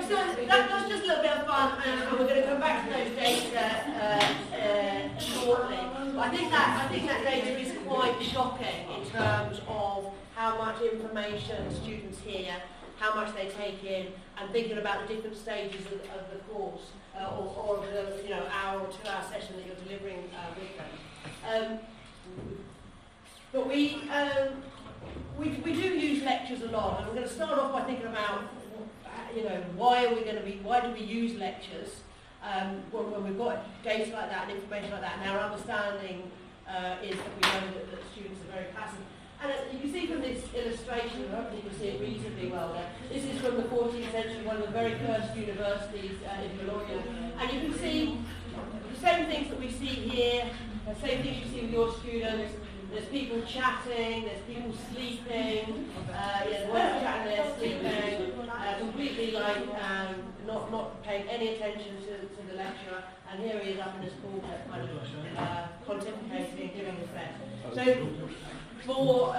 that's just a little bit of fun, and we're going to come back to those data shortly. But I think that data is quite shocking in terms of how much information students hear, how much they take in, and thinking about the different stages of the course, or the hour or 2 hour session that you're delivering with them. But we do use lectures a lot, and we're going to start off by thinking about why do we use lectures when we've got data like that and information like that, and our understanding is that we know that students are very passive. And you can see from this illustration, hopefully you can see it reasonably well there, this is from the 14th century, one of the very first universities in Bologna. And you can see the same things that we see here, the same things you see with your students. There's people chatting, there's people sleeping, the ones chatting, they're sleeping, completely not paying any attention to the lecturer, and here he is up in his pulpit, kind of pontificating, giving effect. So, for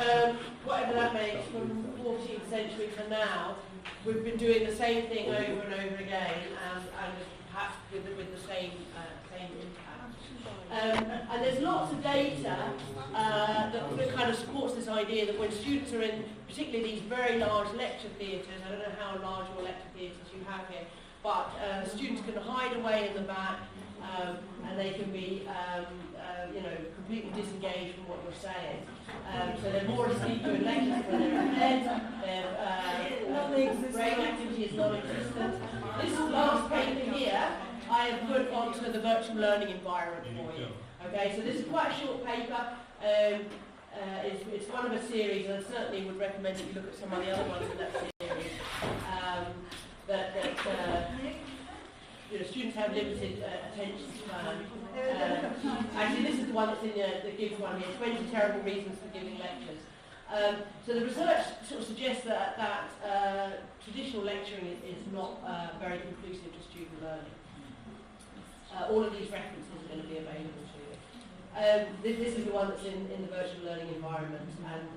whatever that makes, from the 14th century to now, we've been doing the same thing over and over again, and perhaps with the same impact. And there's lots of data that kind of supports this idea that when students are in, particularly these very large lecture theatres, I don't know how large your lecture theatres you have here, but students can hide away in the back, and they can be completely disengaged from what you're saying. So they're more asleep during lectures when they're in bed, their brain activity is non-existent. This last paper here I have put onto the virtual learning environment for you. Okay, so this is quite a short paper. It's one of a series, and I certainly would recommend that you look at some of the other ones in that series. Students have limited attention span. Actually, this is the one that's in the Gibbs one here, 20 terrible reasons for giving lectures. So the research sort of suggests that traditional lecturing is not very conclusive to student learning. All of these references are going to be available to you. This is the one that's in the virtual learning environment, and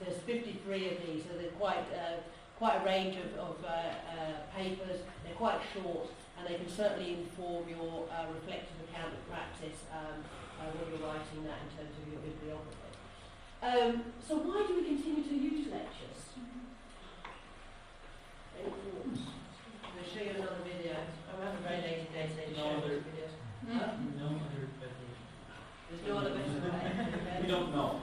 there's 53 of these, so they're quite a range of papers. They're quite short, and they can certainly inform your reflective account of practice when you're writing that in terms of your bibliography. So why do we continue to use lectures? Any thoughts? I'm going to show you another video. I'm having a very lazy day today to show you this video. There's no other better way. We don't know.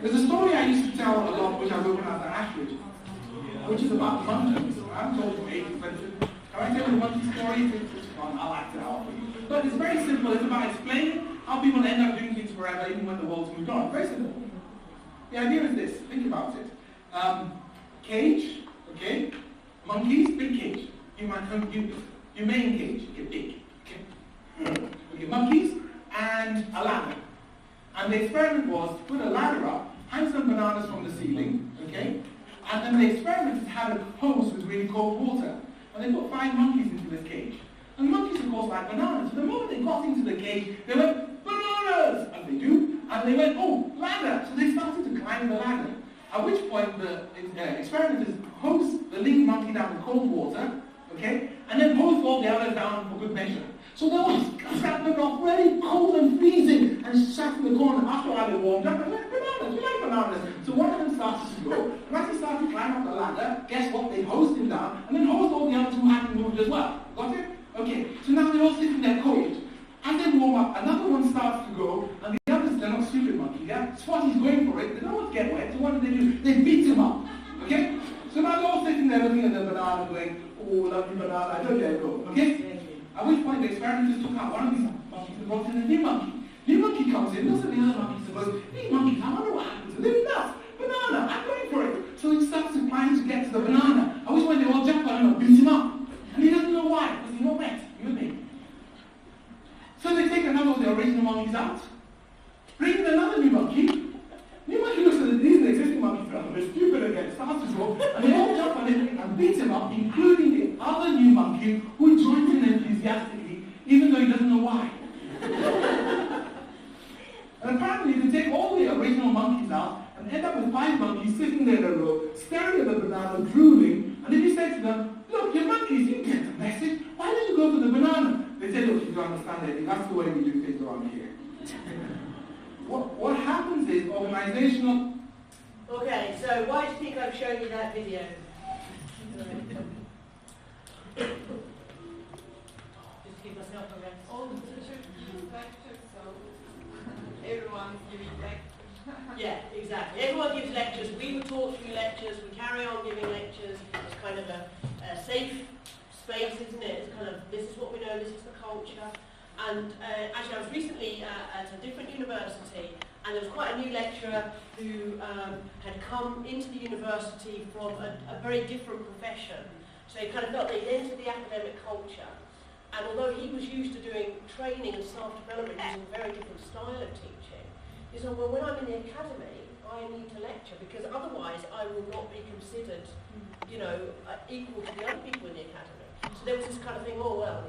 There's a story I used to tell a lot, which I was working at Ashford, which is about monkeys. I'm told from 8th century. Can I tell you the monkey story? It's fun. I'll act it out for you. But it's very simple. It's about explaining how people end up doing things forever, even when the world's moved on. Very simple. The idea is this. Think about it. Cage, Okay? Monkeys, big cage. You main cage, get big. Okay? Okay, monkeys and a ladder. And the experiment was to put a ladder up, hang some bananas from the ceiling, okay? And then the experimenters had a hose with really cold water. And they put 5 monkeys into this cage. And the monkeys, of course, like bananas. So the moment they got into the cage, they went, bananas! As they do. And they went, oh, ladder! So they started to climb the ladder. At which point the experimenters hosed the lead monkey down with cold water, okay? And then hosed all the others down for good measure. So they all sat them off very cold and freezing and sat in the corner after a while they warmed up and went, bananas, we like bananas. So one of them started to go, and as he started to climb up the ladder, guess what? They hosed him down and then hosed all the others who hadn't moved as well. Got it? Okay, so now they're all sitting there cold. As they warm up, another one starts to go, and the others, they're not stupid monkeys, yeah? Spotty's going for it, they don't want to get wet, so what do? They beat him up, okay? So now they're all sitting there looking at the banana going, oh, lovely banana, I don't dare go, okay? At which point the experimenters took out one of these monkeys and brought in a new monkey. New monkey comes in, looks at the other monkeys and goes, these monkeys, I wonder what happened to them. They're nuts, banana, I'm going for it. So he starts to climb to get to the banana. At which point they all jump on him and beat him up. And he doesn't know why, because he's not wet, you and me. So they take another of the original monkeys out, bring in another new monkey. New monkey looks at these existing monkeys, they're stupid again, starts to go, and they all jump on him and beat him up, including the other new monkey who joins in enthusiastically, even though he doesn't know why. And apparently they take all the original monkeys out and end up with 5 monkeys sitting there in a row, staring at the banana, drooling, and if you say to them, look, you're monkeys, you get the message, why did you go for the banana? They say, look, you don't understand it, that's the way we do things around here. What happens is organizational... Okay, so why do you think I've shown you that video? Just give myself a rest. All the teachers give lectures, so everyone's giving lectures. Yeah, exactly. Everyone gives lectures. We would talk through lectures. We carry on giving lectures. It's kind of a safe space, isn't it? It's kind of, this is what we know, this is the culture. And actually, I was recently at a different university, and there was quite a new lecturer who had come into the university from a very different profession. So he kind of felt that he'd entered the academic culture. And although he was used to doing training and staff development using a very different style of teaching, he said, well, when I'm in the academy, I need to lecture, because otherwise I will not be considered, you know, equal to the other people in the academy. So there was this kind of thing, oh, well,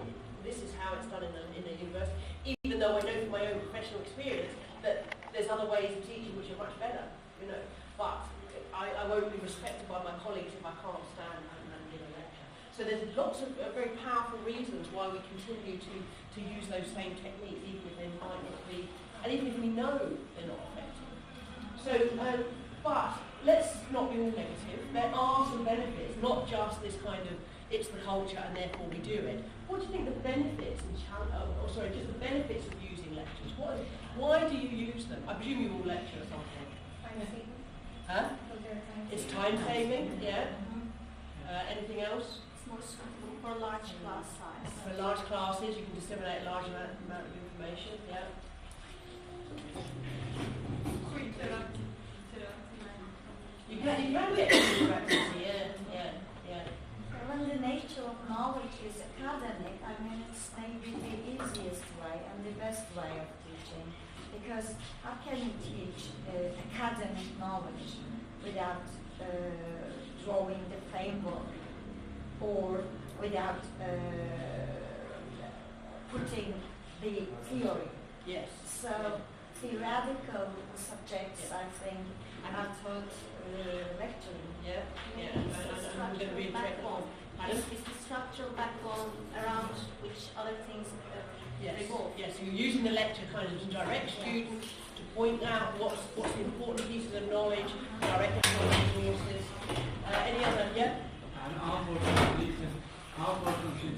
this is how it's done in the university, even though I know from my own professional experience that there's other ways of teaching which are much better, you know. But I won't be respected by my colleagues if I can't stand and give a lecture. So there's lots of very powerful reasons why we continue to use those same techniques, even if they might not be, and even if we know they're not effective. So, but let's not be all negative. There are some benefits, not just this kind of, it's the culture and therefore we do it. What do you think the benefits and just the benefits of using lectures? Why do you use them? I presume you all lecture or something. Huh? It's time saving, yeah. Anything else? It's more suitable for large class size. For large classes, you can disseminate a large amount of information, yeah. You can get yeah. Well, when the nature of knowledge is academic, I mean, it's maybe the easiest way and the best way of teaching. Because how can you teach academic knowledge without drawing the framework or without putting the theory? Yes. So theoretical subjects, I think, are taught lecturing. Yeah. I'm going to be It's the structural backbone around which other things revolve. Yes, you're using the lecture kind of to direct students, to point out what's the important pieces of knowledge, direct resources. Any other, yeah? And our version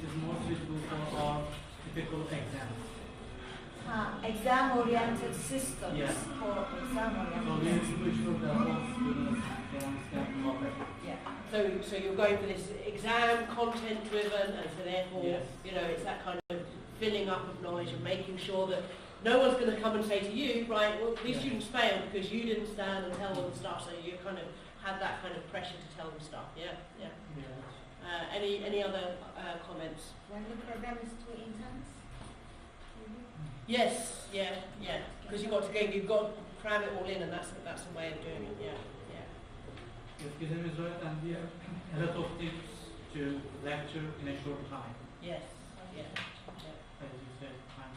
is more suitable for our typical exams. Exam-oriented systems Yeah. for So we exam-oriented have to push for the whole students to understand more better. Yeah. So you're going for this exam, content-driven, and so therefore, Yes. you know, it's that kind of filling up of knowledge and making sure that no one's going to come and say to you, right, well, these students failed because you didn't stand and tell them stuff, so you kind of had that kind of pressure to tell them stuff. Yeah. Any other comments? When the program is too intense? Yes, yeah. Because you've got to cram it all in, and that's the way of doing it. Yeah. Yes, Gizem is right, and we have a lot of tips to lecture in a short time. Yes. Yeah. As you said, time.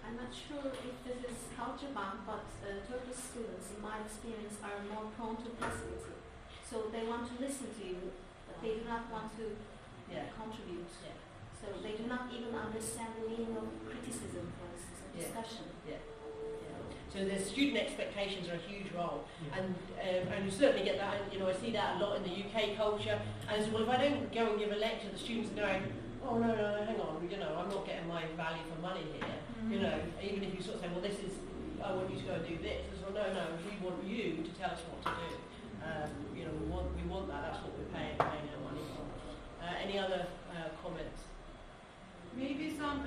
I'm not sure if this is culture bound, but Turkish students, in my experience, are more prone to passivity. So they want to listen to you, but they do not want to contribute. Yeah. So they do not even understand the meaning of criticism, for instance, of discussion. So the student expectations are a huge role, Yeah. and you certainly get that. You know, I see that a lot in the UK culture. And so, well, if I don't go and give a lecture, the students are going, "Oh no, hang on, you know, I'm not getting my value for money here." You know, even if you sort of say, "Well, this is, I want you to go and do this," it's well, no, we want you to tell us what to do. You know, we want that. That's what we're paying our money for. Any other comments? Maybe some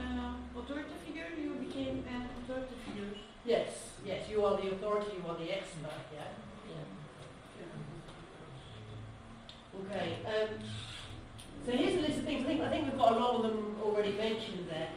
authority figure, you became an authority figure. Yes, you are the authority, you are the expert, yeah? Okay, so here's a list of things. I think we've got a lot of them already mentioned there.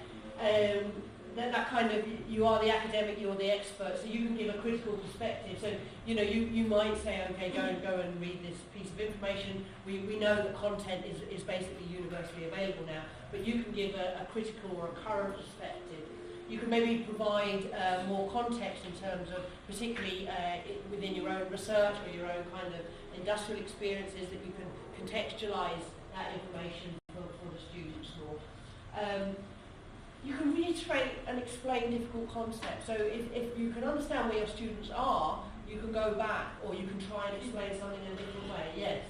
That kind of, you are the academic, you're the expert, so you can give a critical perspective. So, you know, you might say, okay, go and read this piece of information. We know that content is basically universally available now, but you can give a critical or a current perspective. You can maybe provide more context in terms of, particularly within your own research or your own kind of industrial experiences, that you can contextualise that information for the students more. You can reiterate and explain difficult concepts. So if you can understand where your students are, you can go back, or you can try and explain something in a different way. Yes.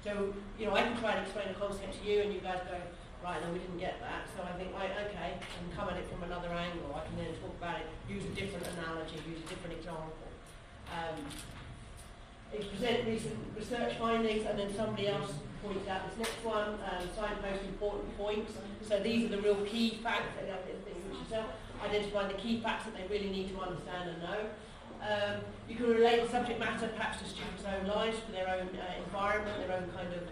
So, you know, I can try and explain a concept to you, and you guys go, right, no, we didn't get that. So I think, right, okay, I can come at it from another angle. I can then talk about it, use a different analogy, use a different example. Present recent research findings, and then somebody else points out this next one, signpost important points. So these are the real key facts that identify the key facts that they really need to understand and know. You can relate the subject matter perhaps to students' own lives, to their own environment, their own kind of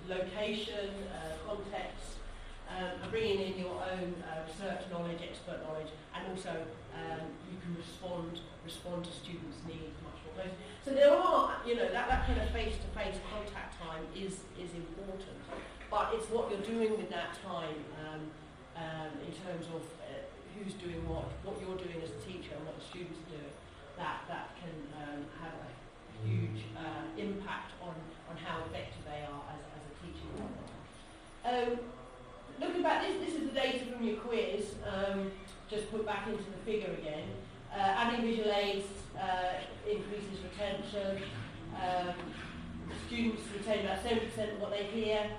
location, context, and bringing in your own research knowledge, expert knowledge, and also you can respond to students' needs much more closely. So there are, that kind of face-to-face contact time is important, but it's what you're doing with that time in terms of who's doing what you're doing as a teacher, and what the students are doing. That can have a huge impact on how effective they are as a teaching model. Looking back, this is the data from your quiz, just put back into the figure again. Adding visual aids increases retention. Students retain about 70% of what they hear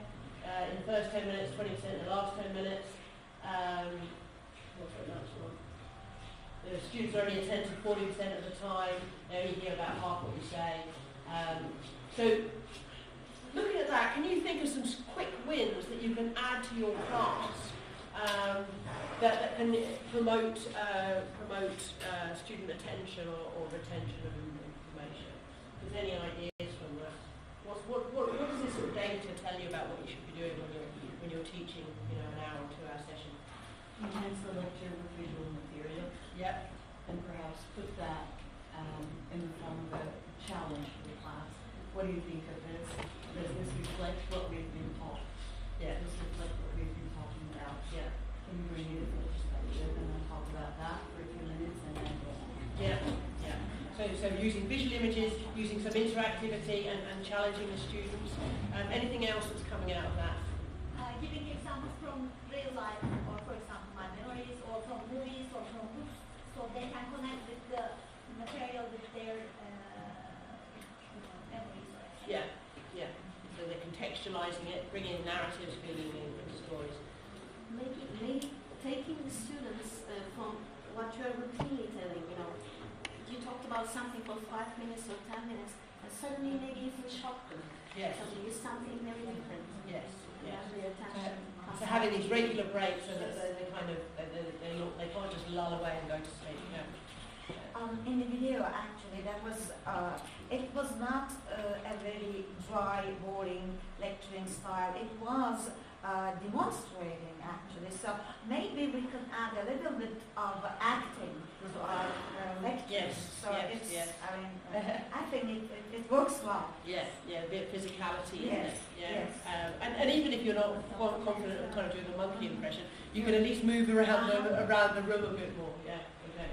in the first 10 minutes, 20% in the last 10 minutes. What's that next one? The students are only attentive 40% of the time. They only hear about half what you say. So, looking at that, can you think of some quick wins that you can add to your class that can promote student attention or retention of information? Is there any ideas from that? What does this sort of data tell you about what you should be doing when you're teaching, an hour or 2 hour session? Enhance the lecture with visual material. Yep. And perhaps put that in the form of a challenge for the class. What do you think of this? Does this reflect what we've been taught? Yeah. Does this reflect what we've been talking about? Yeah. Can you bring it a perspective and then talk about that for a few minutes and then go on? Yeah. So using visual images, using some interactivity and challenging the students. Anything else that's coming out of that? Giving examples from real life, or for example my memories, or from movies, or from books, so they can connect with the material with their memories. Yeah. So they're contextualizing it, bringing in narratives, bringing in stories. Maybe taking the students from what you're routinely telling, you talked about something for 5 minutes or 10 minutes, and suddenly maybe you can shock them. Yes. Something very different. Yes. Their attention. So having these regular breaks so that they can't just lull away and go to sleep. In the video, actually, that was it was not a very dry learning style. It was demonstrating actually. So maybe we could add a little bit of acting to our lectures. Yes, So yes, it's, yes. I mean, I think it works well. Yes, yeah, a bit of physicality, Yes, isn't it? Yeah. yes. And even if you're not confident of kind of doing the monkey impression, you can at least move around around the room a bit more. Yeah, okay.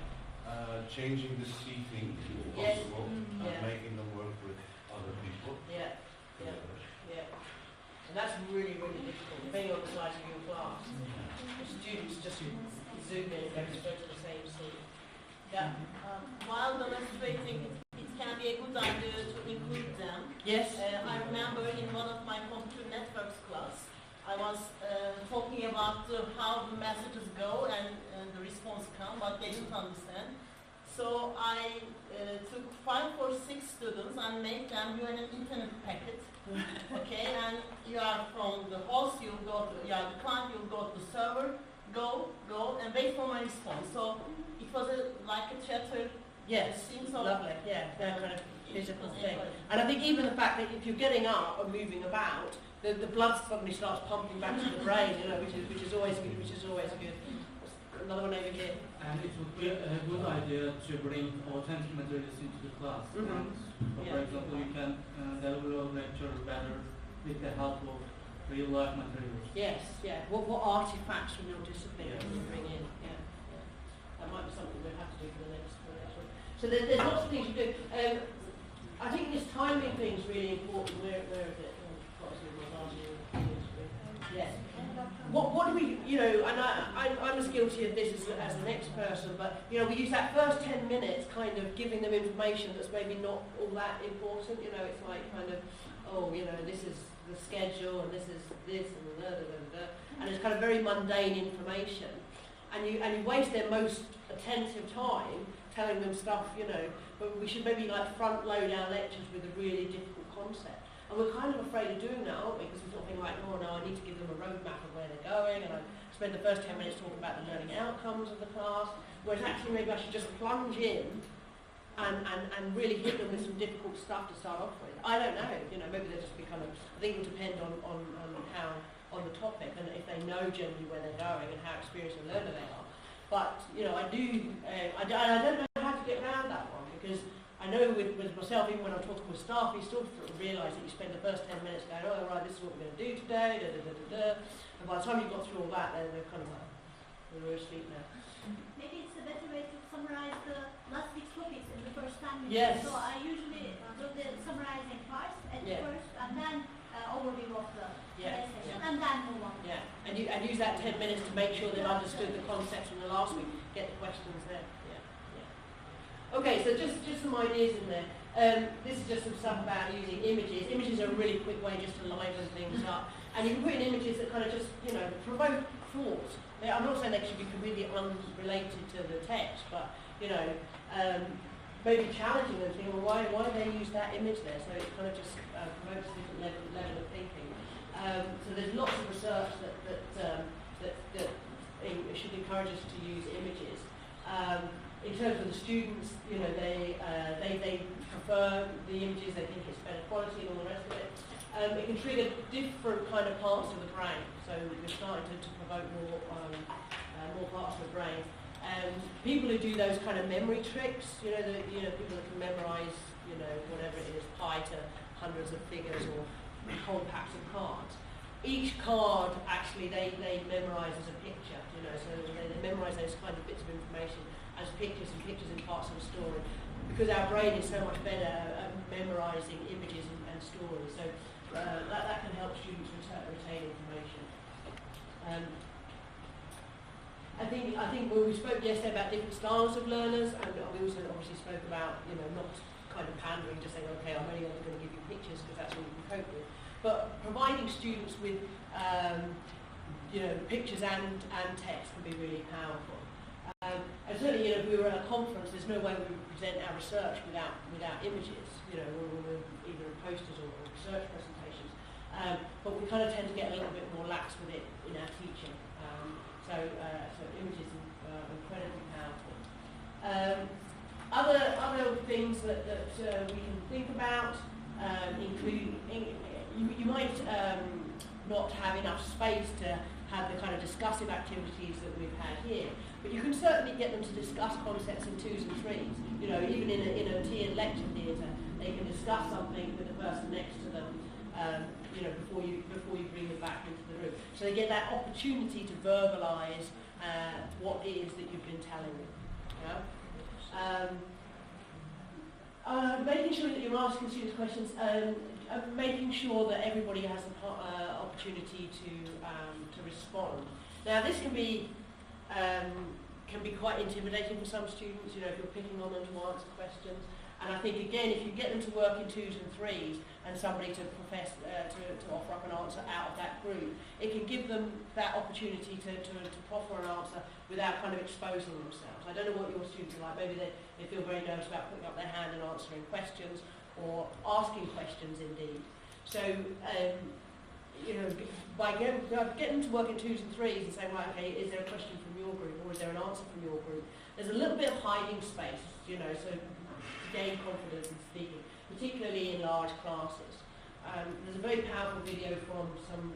Changing the seating if Yes. possible, Yeah. making them work with other people. Yeah, yeah, yeah. And that's really, really difficult, depending on the size of your class. The students just zoom in and go to the same seat. Yeah. While demonstrating, it can be a good idea to include them. Yes. I remember in one of my computer networks class, I was talking about how the messages go and the response come, but they didn't understand. So I took 5 or 6 students and made them do an internet packet. Okay, and you are from the host, you'll go to, you are the client, you'll go to the server, go, and wait for my response. So it was like a chatter. Yes. Seems so Lovely. Yeah. That kind of physical thing. Enjoy. And I think even the fact that if you're getting up and moving about, the blood suddenly starts pumping back to the brain, you know, which is always good. Which is always good. Another one over here. And it would be a good idea to bring authentic materials into the class. Mhm. And Yeah. for example, you can deliver a lecture better with the help of real life materials. Yes. Yeah. What artifacts from your discipline Yes. can you bring in? Yeah. Yeah. That might be something we'll have to do for the next one. So there's lots of things to do. I think this timing thing is really important. Where is it? Yes. What do we, you know, and I'm as guilty of this as the next person, but, you know, we use that first 10 minutes kind of giving them information that's maybe not all that important, you know, it's like kind of, oh, you know, this is the schedule and this is this and and it's kind of very mundane information. And you waste their most attentive time telling them stuff, you know, but we should maybe like front load our lectures with a really difficult concept. And we're kind of afraid of doing that, aren't we? Because we're talking like, oh no, I need to give them a roadmap of where they're going, and I spend the first 10 minutes talking about the learning outcomes of the class, whereas actually maybe I should just plunge in and really hit them with some difficult stuff to start off with. I don't know, you know, maybe they'll just be kind of, I think it will depend on how, on the topic, and if they know generally where they're going and how experienced a learner they are. But, you know, I don't know how to get around that one, because I know with myself, even when I'm talking with staff, you still realise that you spend the first 10 minutes going, oh, right, this is what we're going to do today, and by the time you've got through all that, then they're kind of like, they're asleep now. Maybe it's a better way to summarize the last week's topics in the first time. Yes. So I usually do the summarizing parts at first, and then overview of the session, and then move on. Yeah, and use that 10 minutes to make sure they've understood the concepts from the last week. Get the questions there. Yeah. Okay, so just some ideas in there. This is just some stuff about using images. Images are a really quick way just to liven things up. And you can put in images that kind of just, you know, provoke thought. I'm not saying they should be completely unrelated to the text, but, you know, maybe challenging them, thinking, well, why do they use that image there? So it kind of just provokes a different level of thinking. So there's lots of research that should encourage us to use images. In terms of the students, you know, they prefer the images, they think it's better quality and all the rest of it. It can trigger different kind of parts of the brain, so we're starting to provoke more parts of the brain. People who do those kind of memory tricks, people that can memorise, whatever it is, pi to hundreds of figures or whole packs of cards. Each card actually they memorise as a picture, so they memorise those kind of bits of information as pictures and pictures in parts of a story, because our brain is so much better at memorising images and stories. So that can help students retain information. I think when we spoke yesterday about different styles of learners, and we also obviously spoke about not kind of pandering, just saying, okay, I'm only going to give you pictures because that's what you can cope with, but providing students with pictures and text can be really powerful. And certainly, if we were at a conference, there's no way we would present our research without images, or either posters or research presentations. But we kind of tend to get a little bit more lax with it in our teaching. So images are incredibly powerful. Other things that we can think about include you might not have enough space to have the kind of discussive activities that we've had here, but you can certainly get them to discuss concepts in 2s and 3s. You know, even in a tiered lecture theatre, they can discuss something with the person next to them, you know, before you bring them back into the room. So they get that opportunity to verbalise what it is that you've been telling them. Yeah? Making sure that you're asking students questions, making sure that everybody has the opportunity to respond. Now, this can be quite intimidating for some students. You know, if you're picking on them to answer questions. And I think, again, if you get them to work in 2s and 3s and somebody to profess to offer up an answer out of that group, it can give them that opportunity to proffer an answer without kind of exposing themselves. I don't know what your students are like. Maybe they feel very nervous about putting up their hand and answering questions or asking questions, indeed. So, you know, by getting them to work in 2s and 3s and saying, right, okay, is there a question from your group or is there an answer from your group? There's a little bit of hiding space, you know, so to gain confidence in speaking, particularly in large classes. There's a very powerful video from some